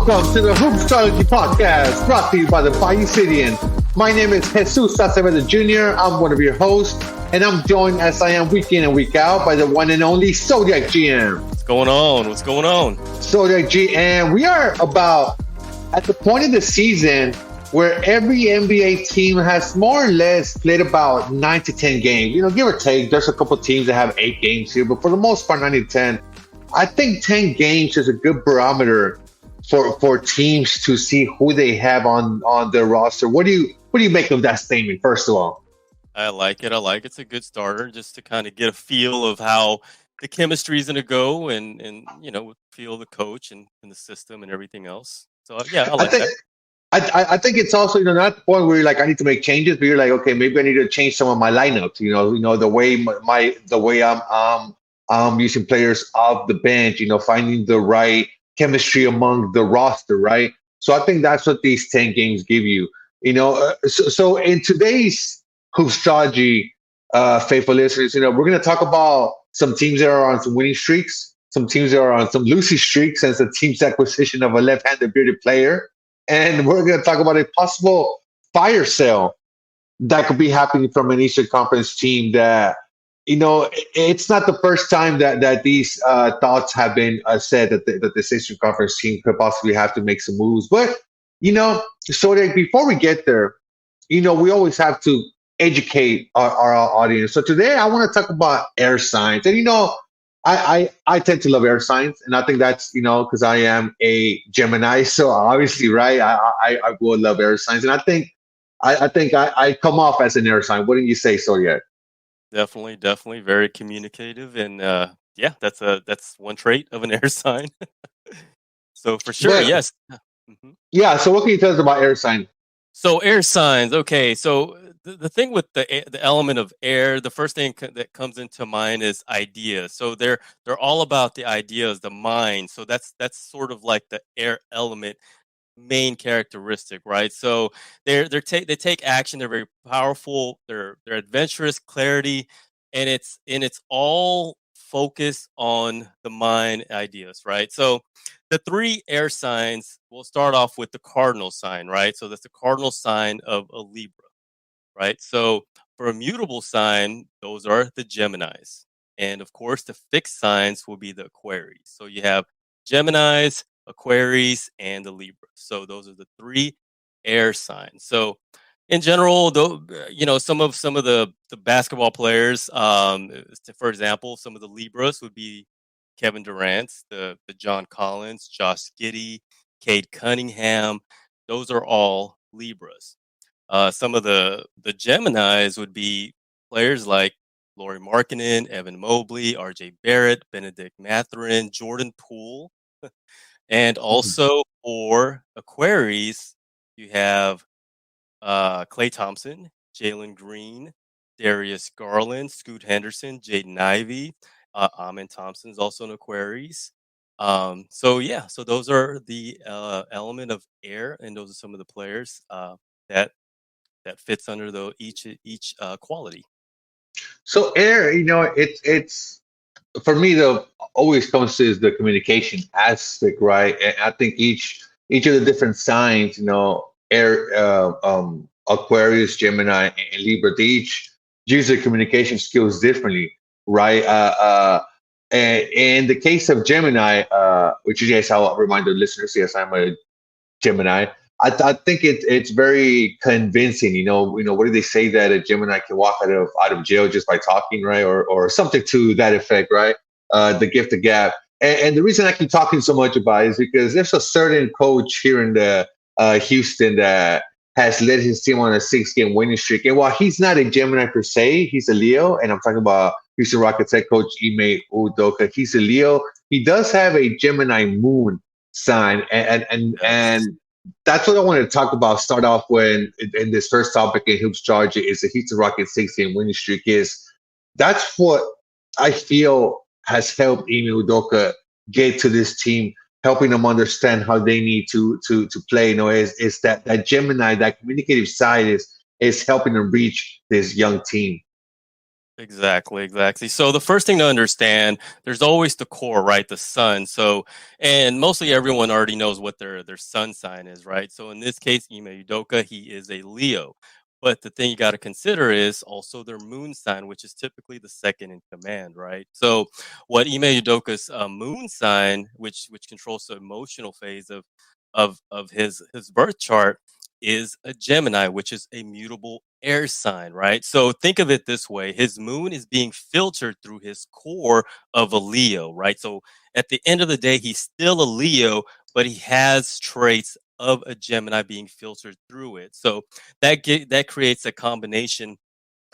Welcome to the Hoopstrology podcast, brought to you by the Bayou Cityan. My name is Jesus Acevedo Jr. I'm one of your hosts, and I'm joined as I am week in and week out by the one and only Zodiac GM. What's going on? What's going on? Zodiac GM, we are about at the point of the season where every NBA team has more or less played about 9 to 10 games. You know, give or take. There's a couple teams that have 8 games here, but for the most part, 9 to 10. I think 10 games is a good barometer for teams to see who they have on their roster. What do you make of that statement, first of all? I like it. It's a good starter just to kind of get a feel of how the chemistry is going to go and you know, feel the coach and the system and everything else. So, yeah, I like that. I think it's also, you know, not the point where you're like, I need to make changes, but you're like, okay, maybe I need to change some of my lineups. You know, the way I'm using players off the bench. You know, finding the right chemistry among the roster, right? So I think that's what these 10 games give you. You know, so in today's Hoopstrology, faithful listeners, you know, we're going to talk about some teams that are on some winning streaks, some teams that are on some losing streaks since the team's acquisition of a left-handed bearded player. And we're going to talk about a possible fire sale that could be happening from an Eastern Conference team that, you know, it's not the first time that these thoughts have been said that the Eastern Conference team could possibly have to make some moves. But, you know, so that before we get there, you know, we always have to educate our audience. So today I want to talk about air signs. And, you know, I tend to love air signs, and I think that's, you know, because I am a Gemini, so obviously, right, I will love air signs, and I think I come off as an air sign. Wouldn't you say so yet? Definitely very communicative, and yeah, that's one trait of an air sign. So for sure, But, yes. Mhm. yeah. So what can you tell us about air sign? So air signs. Okay, so the thing with the element of air, the first thing that comes into mind is ideas. So they're all about the ideas, the mind. So that's sort of like the air element main characteristic, right? So they take action. They're very powerful. They're adventurous, clarity, and it's all focused on the mind ideas, right? So the 3 air signs. We'll start off with the cardinal sign, right? So that's the cardinal sign of a Libra, right? So for a mutable sign, those are the Geminis. And of course, the fixed signs will be the Aquaries. So you have Geminis, Aquaries, and the Libra. So those are the 3 air signs. So in general, though, you know, some of the basketball players, for example, some of the Libras would be Kevin Durant, the John Collins, Josh Giddey, Cade Cunningham. Those are all Libras. Some of the Geminis would be players like Lauri Markkanen, Evan Mobley, R.J. Barrett, Benedict Mathurin, Jordan Poole, and also for Aquaries, you have Klay Thompson, Jalen Green, Darius Garland, Scoot Henderson, Jaden Ivey, Amen Thompson is also an Aquaries. So yeah, so those are the element of air, and those are some of the players that fits under the each quality. So air, you know, it's for me though always comes to the communication aspect, right? And I think each of the different signs, you know, air, Aquarius, Gemini, and Libra, they each use their communication skills differently, right? And in the case of Gemini, which is, yes, I'll remind the listeners, yes, I'm a Gemini. I think it's very convincing. You know, what do they say that a Gemini can walk out of jail just by talking, right, or something to that effect, right? The gift of gab. And the reason I keep talking so much about it is because there's a certain coach here in the Houston that has led his team on a 6-game winning streak. And while he's not a Gemini per se, he's a Leo. And I'm talking about Houston Rockets head coach Ime Udoka. He's a Leo. He does have a Gemini moon sign, and that's what I want to talk about. Start off when in this first topic in Hoopstrology is the Houston Rockets 6-game winning streak. That's what I feel has helped Ime Udoka get to this team, helping them understand how they need to play. You know, is that Gemini, that communicative side is helping them reach this young team. Exactly. So the first thing to understand, there's always the core, right? The sun. So, and mostly everyone already knows what their sun sign is, right? So in this case, Ime Udoka, he is a Leo. But the thing you got to consider is also their moon sign, which is typically the second in command, right? So, what Ime Udoka's moon sign, which controls the emotional phase of his birth chart, is a Gemini, which is a mutable air sign, right? So think of it this way: his moon is being filtered through his core of a Leo, right? So at the end of the day, he's still a Leo, but he has traits of a Gemini being filtered through it. So that creates a combination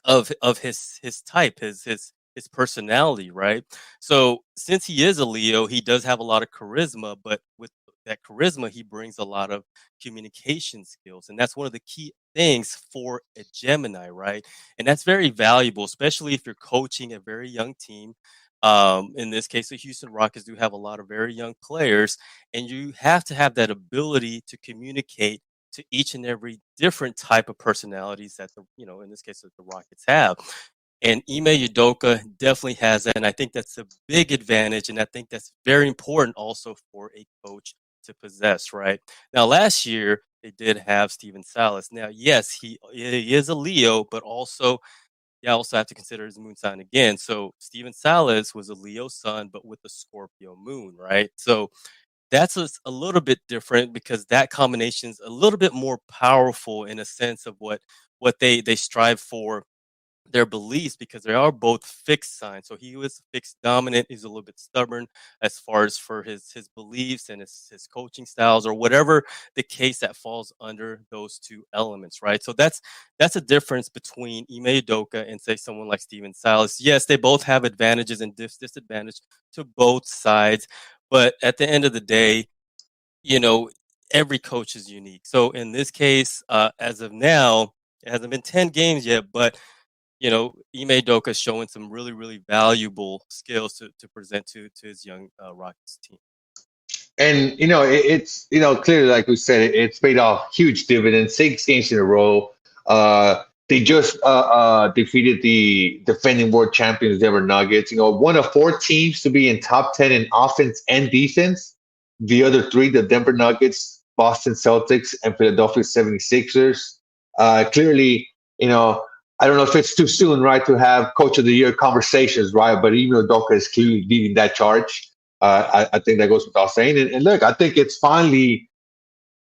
of his type, his personality, right? So since he is a Leo, he does have a lot of charisma, but with that charisma, he brings a lot of communication skills, and that's one of the key things for a Gemini, right? And that's very valuable, especially if you're coaching a very young team. In this case, the Houston Rockets do have a lot of very young players, and you have to have that ability to communicate to each and every different type of personalities that in this case, that the Rockets have. And Ime Udoka definitely has that, and I think that's a big advantage, and I think that's very important also for a coach to possess. Right now, last year they did have Steven Salas. Now, yes, he is a Leo, but also I also have to consider his moon sign again. So Steven Salas was a Leo sun, but with a Scorpio moon, right? So that's a little bit different because that combination is a little bit more powerful in a sense of what they strive for their beliefs, because they are both fixed signs. So he was fixed dominant. He's a little bit stubborn as far as for his beliefs and his coaching styles, or whatever the case that falls under those two elements, right? So that's a difference between Ime Udoka and say someone like Steven Silas. Yes, they both have advantages and disadvantage to both sides, but at the end of the day, you know, every coach is unique. So in this case, as of now, it hasn't been 10 games yet, but Ime Udoka is showing some really, really valuable skills to present to his young Rockets team. And it's clearly, like we said, it's paid off huge dividends. 6 games in a row. They just defeated the defending world champions Denver Nuggets. One of 4 teams to be in top 10 in offense and defense. The other three, the Denver Nuggets, Boston Celtics, and Philadelphia 76ers. Clearly, I don't know if it's too soon, right, to have Coach of the Year conversations, right? But even Udoka is clearly leading that charge. I think that goes without saying. And look, I think it's finally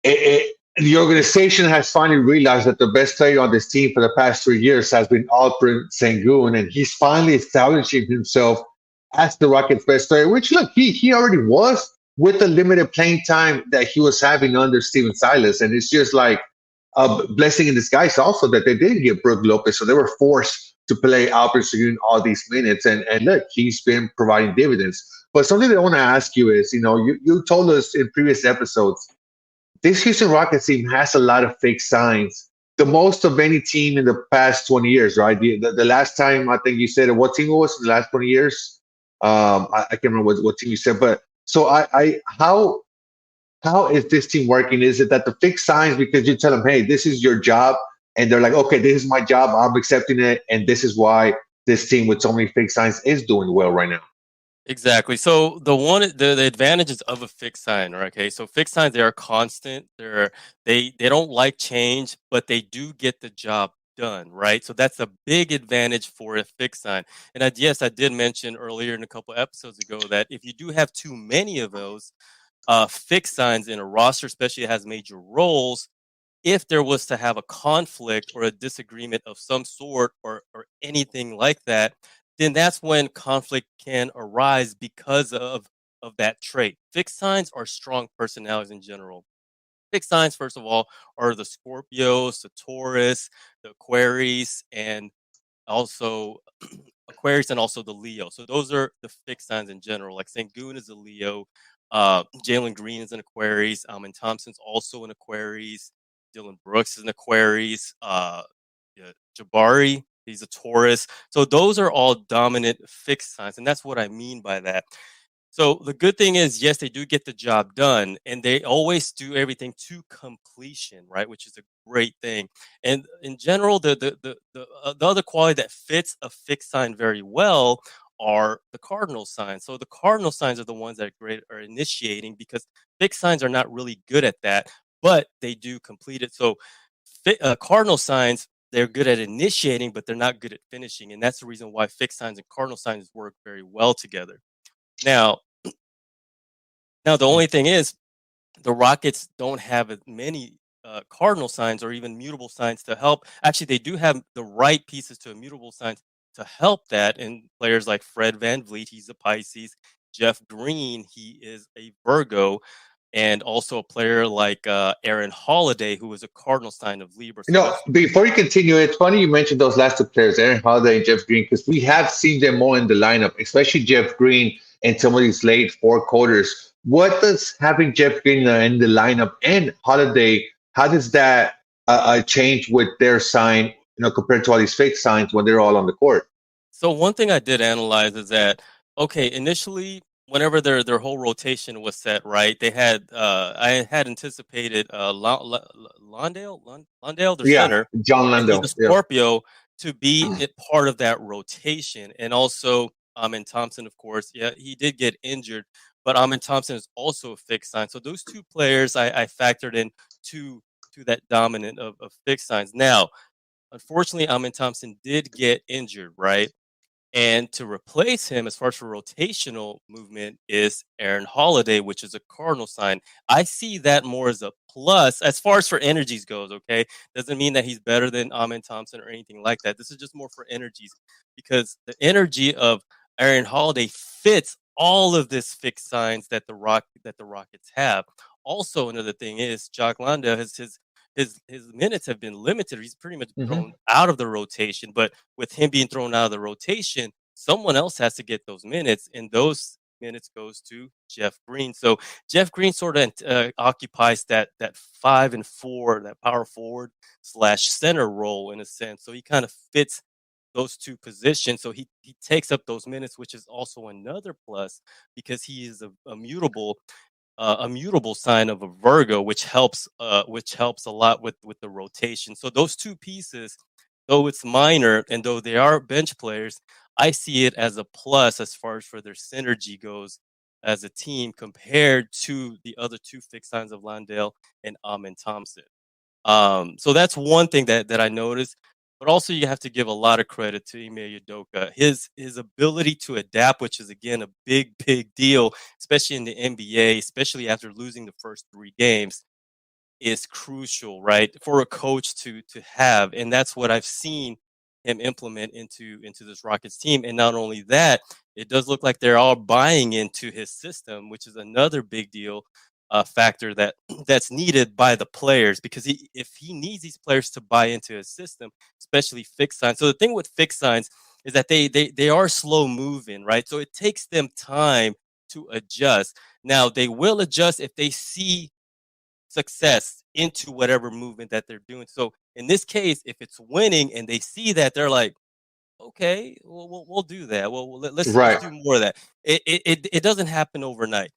the organization has finally realized that the best player on this team for the past 3 years has been Alperen Sengun, and he's finally establishing himself as the Rockets' best player. Which, look, he already was with the limited playing time that he was having under Steven Silas, and it's just like a blessing in disguise also that they did get Brook Lopez, so they were forced to play Alperen Sengun all these minutes. And look, he's been providing dividends. But something that I want to ask you is, you told us in previous episodes, this Houston Rockets team has a lot of fake signs, the most of any team in the past 20 years, right? The last time I think you said what team it was in the last 20 years. I can't remember what team you said, but so how is this team working? Is it that the fixed signs because you tell them, hey, this is your job, and they're like, okay, this is my job, I'm accepting it, and this is why this team with so many fixed signs is doing well right now? Exactly. So the advantages of a fixed sign, right? Okay, so fixed signs, they are constant. They don't like change, but they do get the job done, right? So that's a big advantage for a fixed sign. And yes, I did mention earlier in a couple episodes ago that if you do have too many of those fixed signs in a roster, especially it has major roles, if there was to have a conflict or a disagreement of some sort, or anything like that, then that's when conflict can arise because of that trait. Fixed signs are strong personalities in general. Fixed signs, first of all, are the Scorpios, the Taurus, the Aquarius, and also Aquarius, and also the Leo. So those are the fixed signs in general. Like Sangoon is a Leo, Jalen Green is an Aquarius, and Thompson's also an Aquarius. Dylan Brooks is an Aquarius. Yeah, Jabari, he's a Taurus. So those are all dominant fixed signs, and that's what I mean by that. So the good thing is, yes, they do get the job done, and they always do everything to completion, right? Which is a great thing. And in general, the other quality that fits a fixed sign very well are the cardinal signs. So the cardinal signs are the ones that are great are initiating, because fixed signs are not really good at that, but they do complete it. So cardinal signs, they're good at initiating, but they're not good at finishing, and that's the reason why fixed signs and cardinal signs work very well together. Now, the only thing is, the Rockets don't have as many cardinal signs or even mutable signs to help. Actually, they do have the right pieces to immutable signs to help that. And players like Fred VanVleet, he's a Pisces. Jeff Green, he is a Virgo. And also a player like Aaron Holiday, who is a cardinal sign of Libra. So those. Before you continue, it's funny you mentioned those last two players, Aaron Holiday and Jeff Green, because we have seen them more in the lineup, especially Jeff Green in some of these late four quarters. What does having Jeff Green in the lineup and Holiday, how does that change with their sign, compared to all these fake signs when they're all on the court? So one thing I did analyze is that, okay, initially, whenever their whole rotation was set, right, they had I had anticipated Londale, their Yeah, center, John and he's a Landell. Yeah. Scorpio, to be part of that rotation, and also Amin Thompson, of course. Yeah, he did get injured, but Amin Thompson is also a fixed sign. So those two players I factored in to that dominant of fixed signs. Now, unfortunately, Amin Thompson did get injured, right? And to replace him, as far as for rotational movement, is Aaron Holiday, which is a cardinal sign. I see that more as a plus as far as for energies goes. Okay, doesn't mean that he's better than Amin Thompson or anything like that. This is just more for energies, because the energy of Aaron Holiday fits all of this fixed signs that the Rockets have. Also, another thing is Jock Landale has his minutes have been limited. He's pretty much Hmm. thrown out of the rotation, but with him being thrown out of the rotation, someone else has to get those minutes, and those minutes goes to Jeff Green. So Jeff Green sort of occupies that 5 and 4, that power forward slash center role in a sense. So he kind of fits those two positions. So he takes up those minutes, which is also another plus, because he is a mutable sign of a Virgo, which helps a lot with the rotation. So those two pieces, though it's minor and though they are bench players, I see it as a plus as far as for their synergy goes as a team compared to the other two fixed signs of Landale and Amin Thompson. So that's one thing that I noticed. But also, you have to give a lot of credit to Ime Udoka. His ability to adapt, which is again a big deal, especially in the NBA, especially after losing the first 3 games, is crucial, right, for a coach to have, and that's what I've seen him implement into this Rockets team. And not only that, it does look like they're all buying into his system, which is another big deal factor that's needed by the players, because if he needs these players to buy into his system, especially fixed signs. So the thing with fixed signs is that they are slow moving, right? So it takes them time to adjust. Now they will adjust if they see success into whatever movement that they're doing. So in this case, if it's winning and they see that, they're like, okay, we'll do that. Well, let's Right. do more of that. It doesn't happen overnight,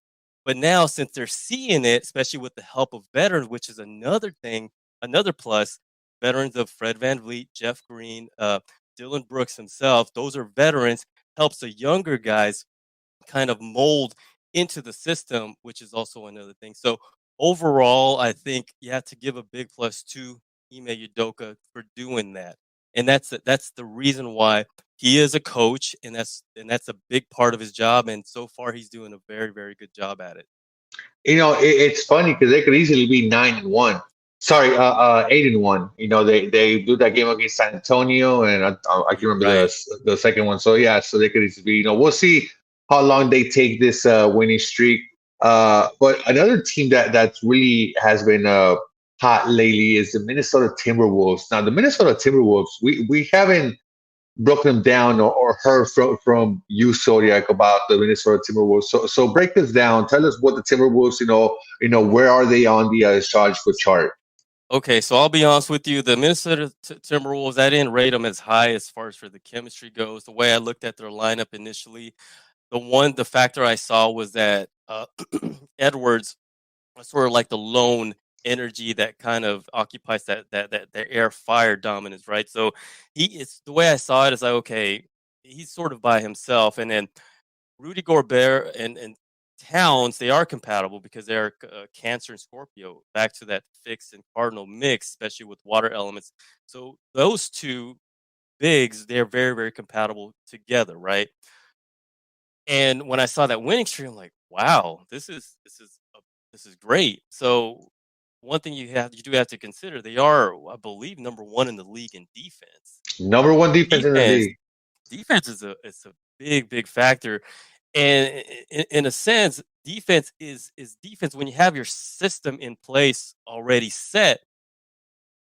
but now since they're seeing it, especially with the help of veterans, which is another thing, another plus. Veterans of Fred VanVleet, Jeff Green, Dylan Brooks himself, those are veterans. Helps the younger guys kind of mold into the system, which is also another thing. So overall, I think you have to give a big plus to Ime Udoka for doing that, and that's the reason why he is a coach, and that's a big part of his job. And so far, he's doing a very good job at it. It's funny because they could easily be 9-1. Sorry, 8-1. They do that game against San Antonio, and I can remember Right. the second one. So yeah, so they could easily be. We'll see how long they take this winning streak. But another team that really has been hot lately is the Minnesota Timberwolves. Now the Minnesota Timberwolves, we haven't broken them down or heard from you, Zodiac, about the Minnesota Timberwolves. So break this down. Tell us what the Timberwolves, where are they on the astrological chart? Okay, so I'll be honest with you. The Minnesota Timberwolves, I didn't rate them as high as far as for the chemistry goes. The way I looked at their lineup initially, the factor I saw was that Edwards was sort of like the lone energy that kind of occupies that air fire dominance, right? So it's the way I saw it is like, okay, he's sort of by himself, and then Rudy Gobert and Towns, they are compatible because they're Cancer and Scorpio, back to that fixed and cardinal mix, especially with water elements. So those two bigs, they're very, very compatible together, right? And when I saw that winning streak, I'm like, wow, this is great. So one thing you do have to consider, they are, I believe, number one in the league in defense. Number one defense in the Defense league. defense is a big, big factor. And in a sense, defense is defense when you have your system in place already set.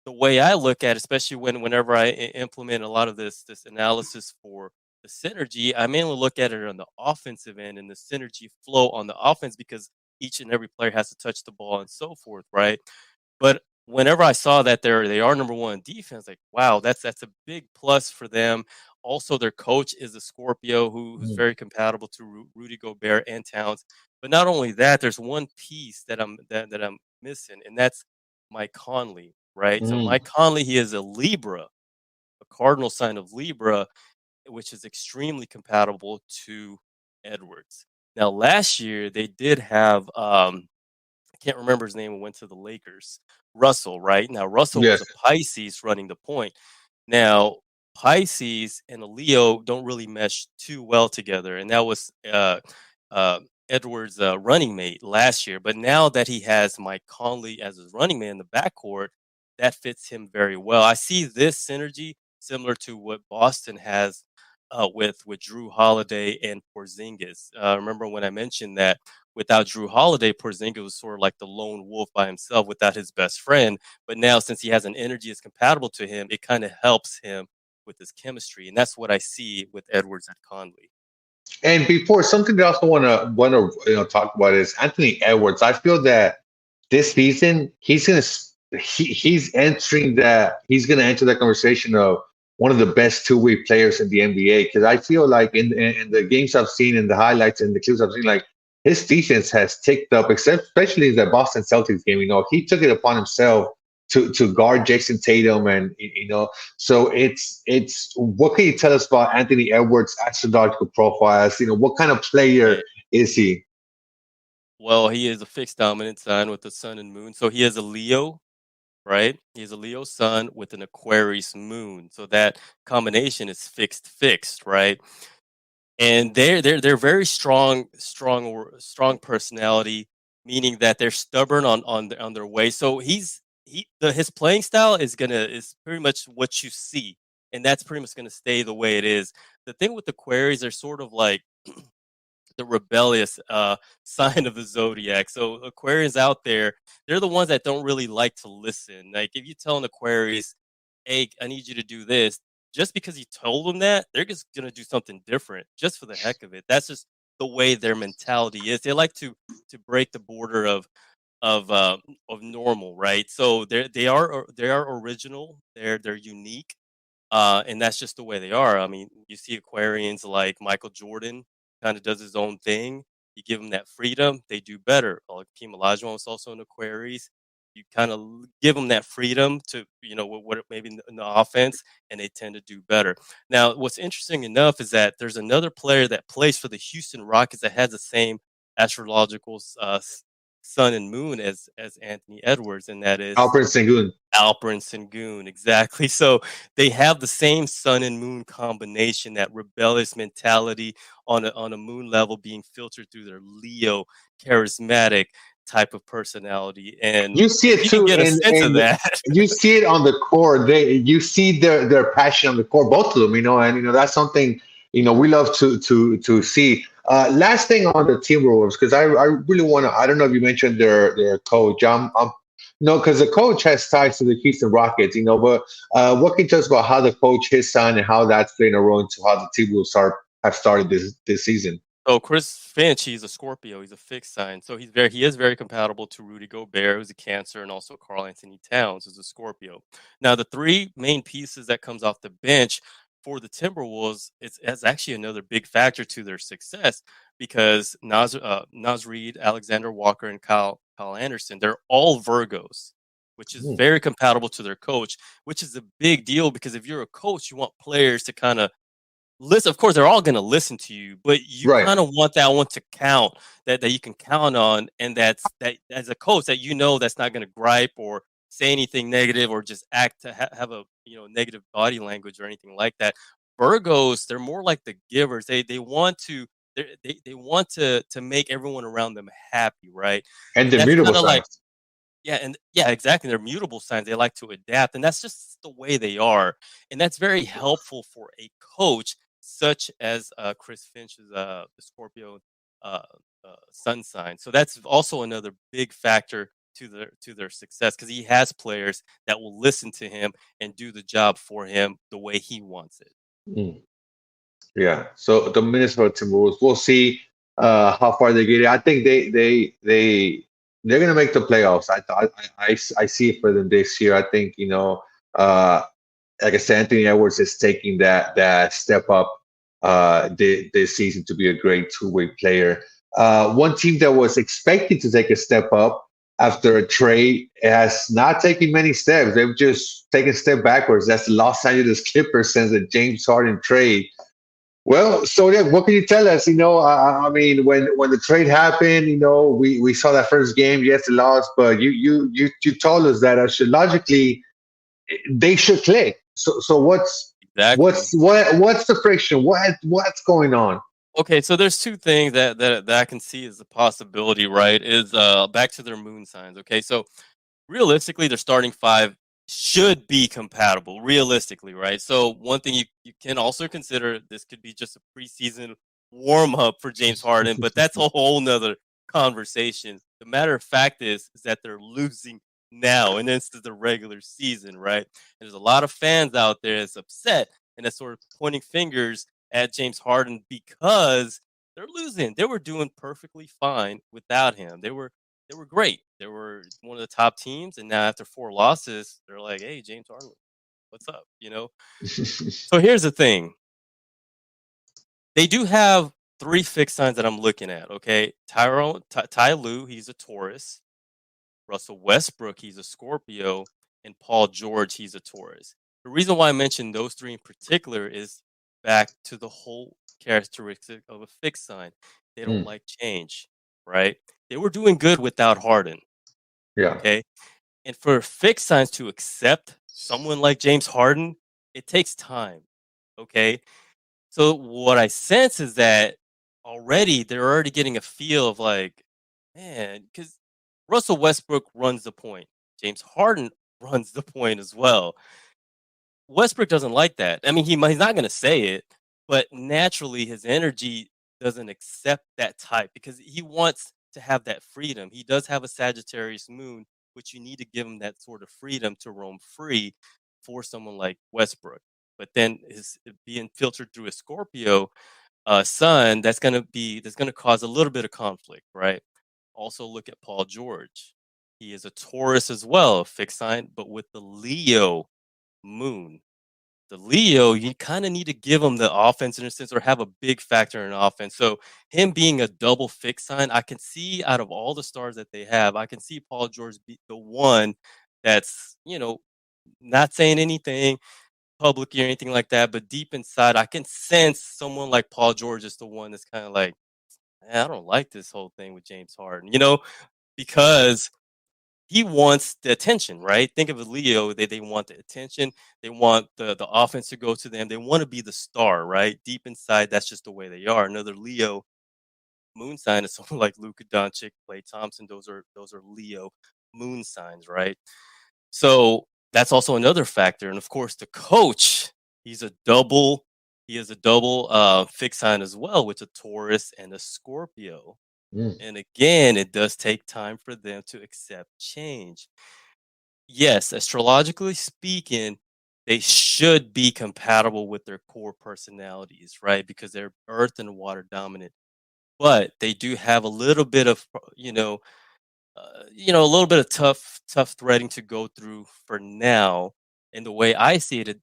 The way I look at it, especially whenever I implement a lot of this analysis for the synergy, I mainly look at it on the offensive end and the synergy flow on the offense because each and every player has to touch the ball and so forth, right? But whenever I saw that they are number one in defense, like wow, that's a big plus for them. Also, their coach is a Scorpio who's Mm, very compatible to Rudy Gobert and Towns. But not only that, there's one piece that I'm missing, and that's Mike Conley, right? So mm. Mike Conley, he is a Libra, a cardinal sign of Libra, which is extremely compatible to Edwards. Now, last year they did have I can't remember his name who went to the Lakers. Russell, right? Now Russell was Yes. a Pisces running the point. Now Pisces and a Leo don't really mesh too well together, and that was Edwards' running mate last year. But now that he has Mike Conley as his running mate in the backcourt, that fits him very well. I see this synergy similar to what Boston has with Drew Holiday and Porzingis. Remember when I mentioned that without Drew Holiday, Porzingis was sort of like the lone wolf by himself without his best friend. But now, since he has an energy that's compatible to him, it kind of helps him with his chemistry, and that's what I see with Edwards and Conley. And before something that I also want to talk about is Anthony Edwards. I feel that this season he's entering that he's gonna enter that conversation of one of the best two-way players in the NBA because I feel like in the games I've seen in the highlights and the clips I've seen, like his defense has ticked up, except especially in the Boston Celtics game. He took it upon himself to guard Jason Tatum, and so it's what can you tell us about Anthony Edwards' astrological profiles? What kind of player Right. is he? Well, he is a fixed dominant sign with the sun and moon, so he is a Leo, right? He's a Leo sun with an Aquarius moon, so that combination is fixed, right? And they're very strong personality, meaning that they're stubborn on their way. So his playing style is pretty much what you see, and that's pretty much gonna stay the way it is. The thing with Aquarius, they're sort of like the rebellious sign of the zodiac. So Aquarians out there, they're the ones that don't really like to listen. Like if you tell an Aquarius, "Hey, I need you to do this," just because you told them that, they're just gonna do something different just for the heck of it. That's just the way their mentality is. They like to break the border of uh, of normal, right? So they are original. They're unique, and that's just the way they are. I mean, you see Aquarians like Michael Jordan kind of does his own thing. You give them that freedom, they do better. Hakeem Olajuwon was also an Aquarius. You kind of give them that freedom to, what maybe in the offense, and they tend to do better. Now, what's interesting enough is that there's another player that plays for the Houston Rockets that has the same astrological sun and moon as Anthony Edwards, and that is Alperen Sengun. Alperen Sengun, exactly. So they have the same sun and moon combination, that rebellious mentality on a moon level being filtered through their Leo charismatic type of personality. And You see if it you can too, get a sense of and that, you see it on the core. You see their passion on the core, both of them. And that's something we love to see. Last thing on the Timberwolves, because I really want to. I don't know if you mentioned their coach. No, because the coach has ties to the Houston Rockets. But what can you tell us about how the coach, his son, and how that's playing a role into how the Timberwolves have started this season? so Chris Finch, he's a Scorpio, he's a fixed sign. So he is very compatible to Rudy Gobert, who's a Cancer, and also Carl Anthony Towns, who's a Scorpio. Now the three main pieces that comes off the bench for the Timberwolves, it's actually another big factor to their success because Naz Reid, Alexander Walker, and Kyle Anderson, they're all Virgos, which is Mm. very compatible to their coach, which is a big deal because if you're a coach, you want players to kind of listen. Of course, they're all going to listen to you, but you Right. kind of want that one to count, that you can count on, and that as a coach that that's not going to gripe or say anything negative or just act to have a negative body language or anything like that. Virgos, they're more like the givers. They want to they want to make everyone around them happy, right? And And the that's mutable kind of like signs. yeah, exactly. They're mutable signs. They like to adapt, and that's just the way they are. And that's very helpful for a coach, such as Chris Finch's the Scorpio uh, sun sign. So that's also another big factor to their success because he has players that will listen to him and do the job for him the way he wants it. Mm. Yeah. So the Minnesota Timberwolves, we'll see how far they get. I think they're gonna make the playoffs. I see it for them this year. I think uh, like I said, Anthony Edwards is taking that step up this season to be a great two-way player. One team that was expected to take a step up after a trade has not taken many steps. They've just taken a step backwards. That's the Los Angeles Clippers since the James Harden trade. Well, so yeah, what can you tell us? I mean, when the trade happened, we saw that first game. Yes, they lost, but you told us that logically they should click. So Exactly. what's the friction? What's going on? Okay, so there's two things that I can see as a possibility, right? Is back to their moon signs. Okay, so realistically, their starting five should be compatible, realistically, right? So one thing you can also consider this could be just a preseason warm up for James Harden, but that's a whole nother conversation. The matter of fact is that they're losing now, and this is the regular season, right? And there's a lot of fans out there that's upset and that's sort of pointing fingers at James Harden because they're losing. They were doing perfectly fine without him. They were great. They were one of the top teams, and now after 4 losses, they're like, "Hey, James Harden, what's up?" So here's the thing: they do have 3 fixed signs that I'm looking at. Okay, Ty Lue, he's a Taurus. Russell Westbrook, he's a Scorpio, and Paul George, he's a Taurus. The reason why I mentioned those 3 in particular is back to the whole characteristic of a fixed sign. They don't Mm, like change, right? They were doing good without Harden. yeah. Okay. And for fixed signs to accept someone like James Harden, it takes time. Okay. So what I sense is that already they're already getting a feel of like, man, because Russell Westbrook runs the point. James Harden runs the point as well. Westbrook doesn't like that. I mean, he's not going to say it, but naturally his energy doesn't accept that type because he wants to have that freedom. He does have a Sagittarius moon, which you need to give him that sort of freedom to roam free for someone like Westbrook. But then his being filtered through a Scorpio sun, that's gonna cause a little bit of conflict, right? Also, look at Paul George. He is a Taurus as well, a fixed sign, but with the Leo moon. The Leo, you kind of need to give him the offense in a sense or have a big factor in offense. So him being a double fixed sign, I can see out of all the stars that they have, I can see Paul George be the one that's, not saying anything publicly or anything like that, but deep inside, I can sense someone like Paul George is the one that's kind of like, man, I don't like this whole thing with James Harden, because he wants the attention, right? Think of a Leo, they want the attention. They want the offense to go to them. They want to be the star, right? Deep inside, that's just the way they are. Another Leo moon sign is someone like Luka Doncic, Klay Thompson. Those are Leo moon signs, right? So that's also another factor. And of course, the coach, he's a double, he is a double fixed sign as well, with a Taurus and a Scorpio. Mm, And again, it does take time for them to accept change. Yes, astrologically speaking, they should be compatible with their core personalities, right? Because they're earth and water dominant. But they do have a little bit of, a little bit of tough threading to go through for now. And the way I see it,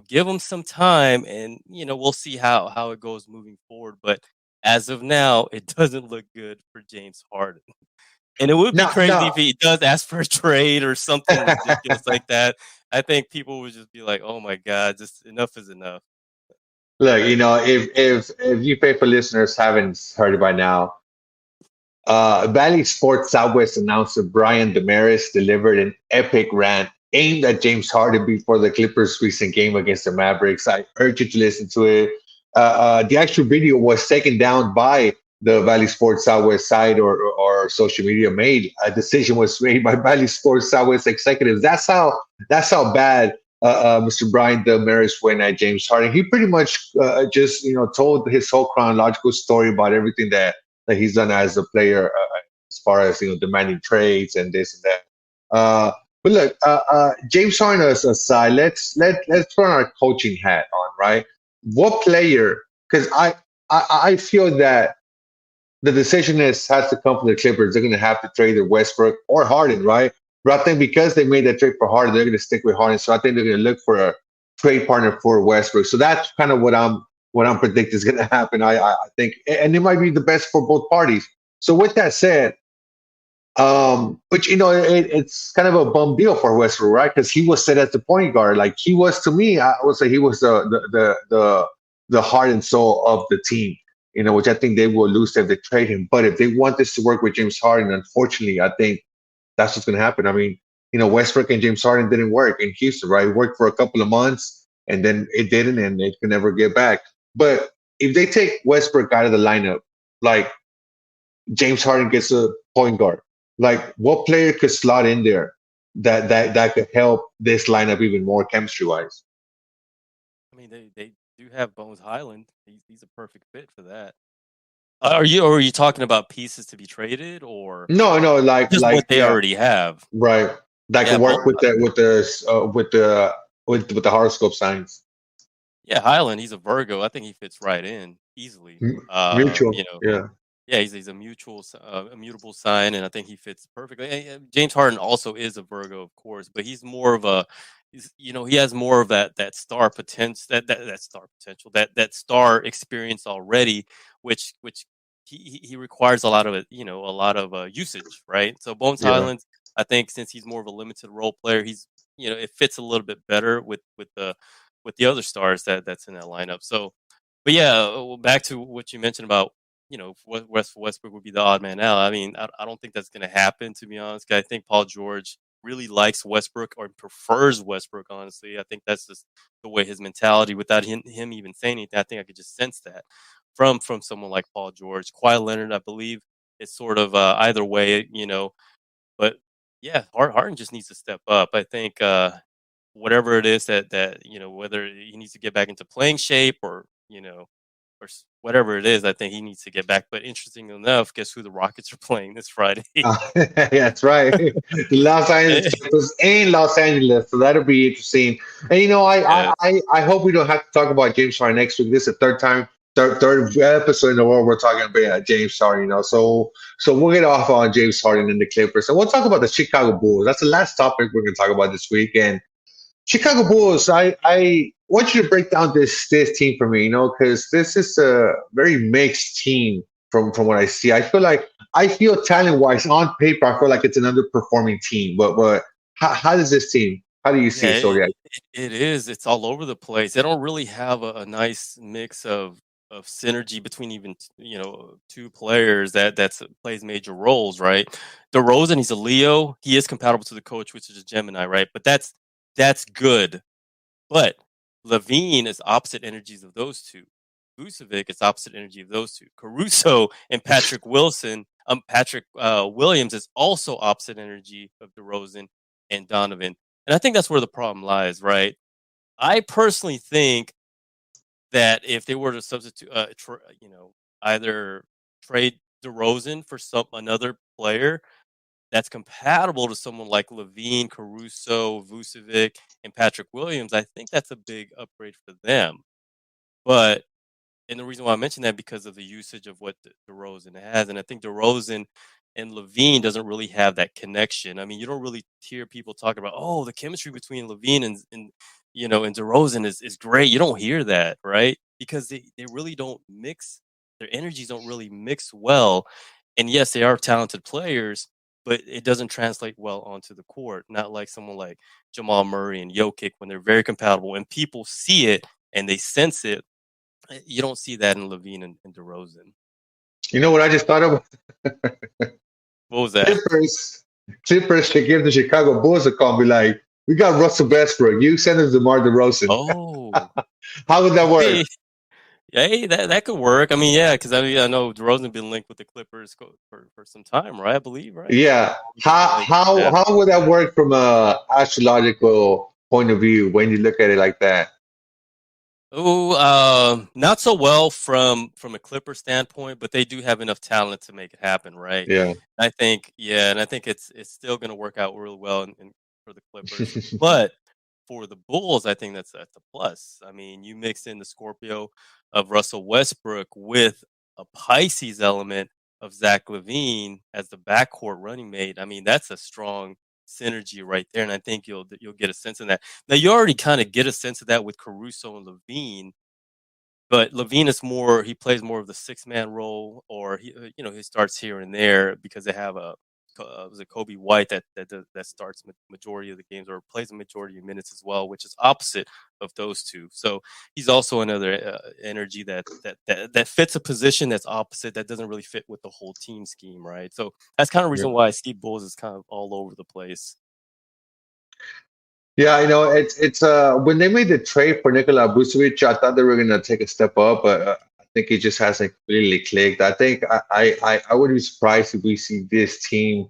give him some time, and we'll see how it goes moving forward. But as of now, it doesn't look good for James Harden. And it would be No, crazy no. if he does ask for a trade or something ridiculous like that. I think people would just be like, "Oh my god, just enough is enough." Look, if you faithful listeners haven't heard it by now, Valley Sports Southwest announcer Brian Damaris delivered an epic rant aimed at James Harden before the Clippers' recent game against the Mavericks. I urge you to listen to it. The actual video was taken down by the Valley Sports Southwest side or social media. Made a decision was made by Valley Sports Southwest executives. That's how bad Mr. Brian Damaris went at James Harden. He pretty much just told his whole chronological story about everything that he's done as a player, as far as demanding trades and this and that. But look, James Harden aside, let's put our coaching hat on, right? What player? Because I feel that the decision has to come from the Clippers. They're going to have to trade the Westbrook or Harden, right? But I think because they made that trade for Harden, they're going to stick with Harden. So I think they're going to look for a trade partner for Westbrook. So that's kind of what I'm predicting is going to happen. I think, and it might be the best for both parties. So with that said, but it's kind of a bum deal for Westbrook, right? Because he was set as the point guard. Like he was to me, I would say he was the heart and soul of the team. Which I think they will lose if they trade him. But if they want this to work with James Harden, unfortunately, I think that's what's going to happen. I mean, Westbrook and James Harden didn't work in Houston, right? It worked for a couple of months, and then it didn't, and it could never get back. But if they take Westbrook out of the lineup, like James Harden gets a point guard, like what player could slot in there that could help this lineup even more chemistry wise? I mean, they do have Bones Highland. He's a perfect fit for that. Are you talking about pieces to be traded, or No, no, just what they yeah, already have? right. That Yeah, could work with the horoscope signs. yeah, Highland. He's a Virgo. I think he fits right in easily. Mutual, yeah. Yeah, he's a immutable sign, and I think he fits perfectly. And James Harden also is a Virgo, of course, but he's more of a, he has more of that star potential, that star potential, that star experience already, which he requires a lot of it, a lot of usage, right? So Bones Yeah. Highlands, I think, since he's more of a limited role player, he's it fits a little bit better with the other stars that's in that lineup. So, but yeah, back to what you mentioned about Westbrook would be the odd man out. I mean, I don't think that's going to happen, to be honest. I think Paul George really likes Westbrook or prefers Westbrook. Honestly, I think that's just the way his mentality. Without him even saying anything, I think I could just sense that from someone like Paul George. Kawhi Leonard, I believe, it's sort of either way. But yeah, Harden just needs to step up. I think whatever it is that whether he needs to get back into playing shape or whatever it is, I think he needs to get back. But interesting enough, guess who the Rockets are playing this Friday? Yeah, that's right. The Los Angeles Clippers in Los Angeles, so that'll be interesting. And Yeah, I hope we don't have to talk about James Harden next week. This is the third episode in the world we're talking about James Harden. So we'll get off on James Harden and the Clippers, and we'll talk about the Chicago Bulls. That's the last topic we're going to talk about this week. And Chicago Bulls, I want you to break down this team for me, because this is a very mixed team from what I see. I feel talent wise on paper, I feel like it's an underperforming team. But how does this team? How do you see yeah, it, Zodiac? it is. It's all over the place. They don't really have a nice mix of synergy between even two players that plays major roles, right? DeRozan, he's a Leo. He is compatible to the coach, which is a Gemini, right? But that's good. But Levine is opposite energies of those two. Vucevic is opposite energy of those two. Caruso and Patrick Williams is also opposite energy of DeRozan and Donovan. And I think that's where the problem lies, right? I personally think that if they were to substitute, either trade DeRozan for some another player that's compatible to someone like Levine, Caruso, Vucevic, and Patrick Williams, I think that's a big upgrade for them. But and the reason why I mention that because of the usage of what DeRozan has, and I think DeRozan and LaVine doesn't really have that connection. I mean, you don't really hear people talk about, oh, the chemistry between LaVine and and DeRozan is great. You don't hear that, right? Because they really don't mix. Their energies don't really mix well. And yes, they are talented players, but it doesn't translate well onto the court. Not like someone like Jamal Murray and Jokic when they're very compatible and people see it and they sense it. You don't see that in LaVine and DeRozan. You know what I just thought of? What was that? Clippers should give the Chicago Bulls a call and be like, we got Russell Westbrook. You send us DeMar DeRozan. Oh, How would that work? hey, hey, that could work. I mean, yeah, because I know DeRozan been linked with the Clippers for some time, right? I believe, right? Yeah. Yeah. How would that work from a astrological point of view when you look at it like that? Oh, not so well from a Clipper standpoint, but they do have enough talent to make it happen, right? Yeah. I think, yeah, and I think it's still going to work out really well for the Clippers. But for the Bulls, I think that's a plus. I mean, you mix in the Scorpio of Russell Westbrook with a Pisces element of Zach LaVine as the backcourt running mate. I mean, that's a strong synergy right there, and I think you'll get a sense of that. Now, you already kind of get a sense of that with Caruso and LaVine, but LaVine is more he plays more of the six-man role, or he starts here and there because they have was it Kobe White that starts majority of the games or plays a majority of minutes as well, which is opposite of those two. So he's also another energy that fits a position that's opposite, that doesn't really fit with the whole team scheme, right? So that's kind of reason why Steve Bulls is kind of all over the place. Yeah, it's when they made the trade for Nikola Vucevic, I thought they were gonna take a step up, but I think it just hasn't completely clicked. I think I would be surprised if we see this team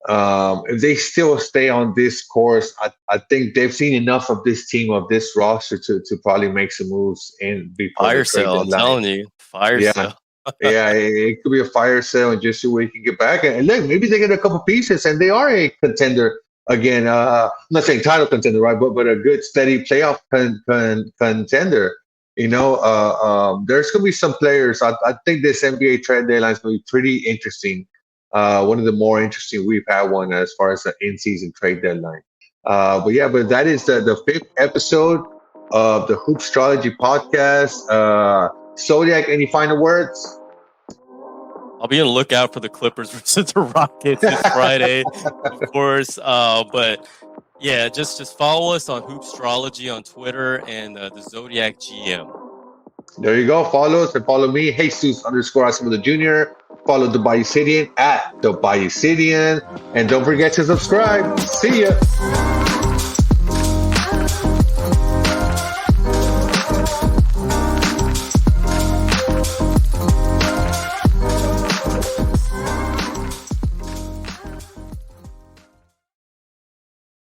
if they still stay on this course. I think they've seen enough of this team, of this roster, to probably make some moves in before the Fire trade sale, I'm deadline. telling you, fire Yeah, sale. yeah, it could be a fire sale and just see where you can get back. And look, maybe they get a couple pieces and they are a contender again. I'm not saying title contender, right? But a good, steady playoff contender. There's going to be some players. I think this NBA trade deadline is going to be pretty interesting. One of the more interesting we've had one as far as the in-season trade deadline. But that is the fifth episode of the Hoopstrology podcast. Zodiac, any final words? I'll be on the lookout for the Clippers versus the Rockets this Friday, of course. But yeah, just follow us on Hoopstrology on Twitter and the Zodiac GM. There you go. Follow us and follow me, Jesus_Acevedo Jr. Follow the Bayou Citian at the Bayou Citian. And don't forget to subscribe. See ya.